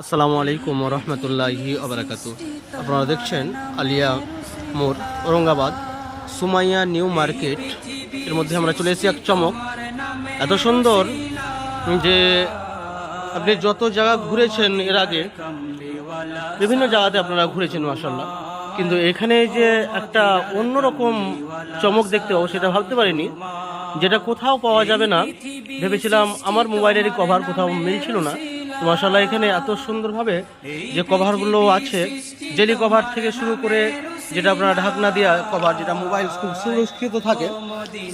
আসসালামু আলাইকুম রহমতুল্লাহি আবরাকাতু। আপনারা দেখছেন আলিয়া মোড়, ঔরঙ্গাবাদ, সুমাইয়া নিউ মার্কেট। এর মধ্যে আমরা চলে এসেছি এক চমক, এত সুন্দর যে আপনি যত জায়গা ঘুরেছেন এর আগে, বিভিন্ন জায়গাতে আপনারা ঘুরেছেন মাশাআল্লাহ, কিন্তু এখানে যে একটা অন্যরকম চমক দেখতে পাবো সেটা ভাবতে পারিনি, যেটা কোথাও পাওয়া যাবে না। ভেবেছিলাম আমার মোবাইলেরই কভার কোথাও মিলছিল না, তো মাশাআল্লাহ এখানে এত সুন্দরভাবে যে কভারগুলো আছে, জেলি কভার থেকে শুরু করে যেটা আপনার ঢাকনা দেওয়া কভার, যেটা মোবাইল খুব সুরক্ষিত থাকে,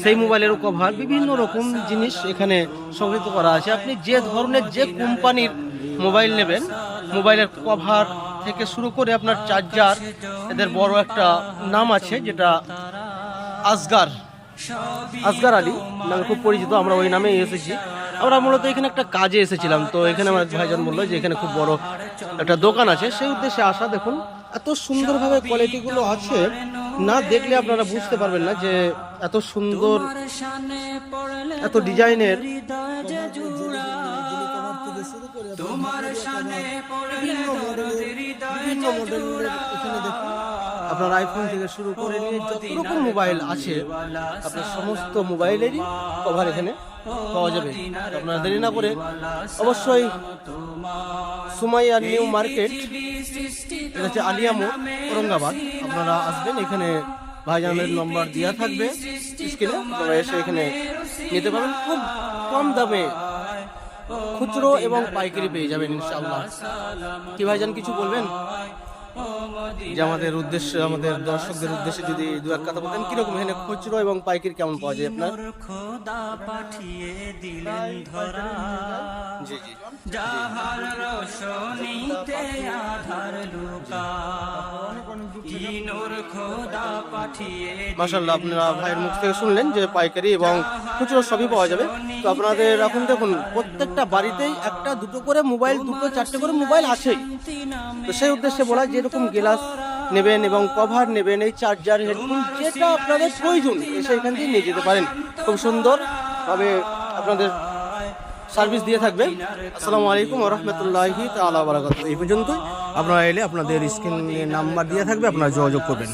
সেই মোবাইলেরও কভার, বিভিন্ন রকম জিনিস এখানে সংগৃহীত করা আছে। আপনি যে ধরনের যে কোম্পানির মোবাইল নেবেন, মোবাইলের কভার থেকে শুরু করে আপনার চার্জার, এদের বড় একটা নাম আছে যেটা আসগার আলী নামে খুব পরিচিত, আমরা ওই নামেই এসেছি। আমরা মূলত এখানে একটা কাজে এসেছিলাম, তো এখানে আমার ভাইজান বললো যে এখানে খুব বড় একটা দোকান আছে, সেই উদ্দেশ্যে আসা। দেখুন এত সুন্দরভাবে কোয়ালিটিগুলো আছে, না দেখলে আপনারা বুঝতে পারবেন না যে এত সুন্দর, এত ডিজাইনের আপনার আইফোন থেকে শুরু করে নিয়ে যত রকম মোবাইল আছে, আপনার সমস্ত মোবাইলেরই কভার এখানে পাওয়া যাবে। আপনারা দেরি না করে অবশ্যই সুমাইয়া নিউ মার্কেট, এটা হচ্ছে আলিয়া মোড়, ঔরঙ্গাবাদ, আপনারা আসবেন। এখানে ভাইজানের নম্বর দেওয়া থাকবে স্ক্রিনে, আপনারা এসে এখানে নিতে পারেন। খুব কম দামে খুচরো এবং পাইকারি পেয়ে যাবেন ইনশাআল্লাহ। কি ভাইজান কিছু বলবেন যে আমাদের উদ্দেশ্যে, আমাদের দর্শকদের উদ্দেশ্যে যদি দু এক কথা বলতেন, কিরকম এখানে খুচরো এবং পাইকারি কেমন পাওয়া যায় আপনার? জি জি, মাশাআল্লাহ আপনারা ভাইয়ের মুখ থেকে শুনলেন যে পাইকারি এবং খুচরো সবই পাওয়া যাবে। তো আপনাদের এখন দেখুন প্রত্যেকটা বাড়িতেই একটা দুটো করে মোবাইল, দুটো চারটে করে মোবাইল আছেই। তো সেই উদ্দেশ্যে বলা, যেরকম গ্লাস নেবেন এবং কভার নেবেন, এই চার্জার, হেডফোন, যেটা আপনাদের প্রয়োজন এসে এখান থেকে নিয়ে যেতে পারেন। খুব সুন্দরভাবে আপনাদের সার্ভিস দিয়ে থাকবে। আসসালামু আলাইকুম রহমতুল্লাহি তাআলা ওয়া বারাকাতুহু। এই পর্যন্ত আপনারা এলে আপনাদের স্ক্রিনে নাম্বার দিয়ে থাকবে, আপনারা যোগাযোগ করবেন।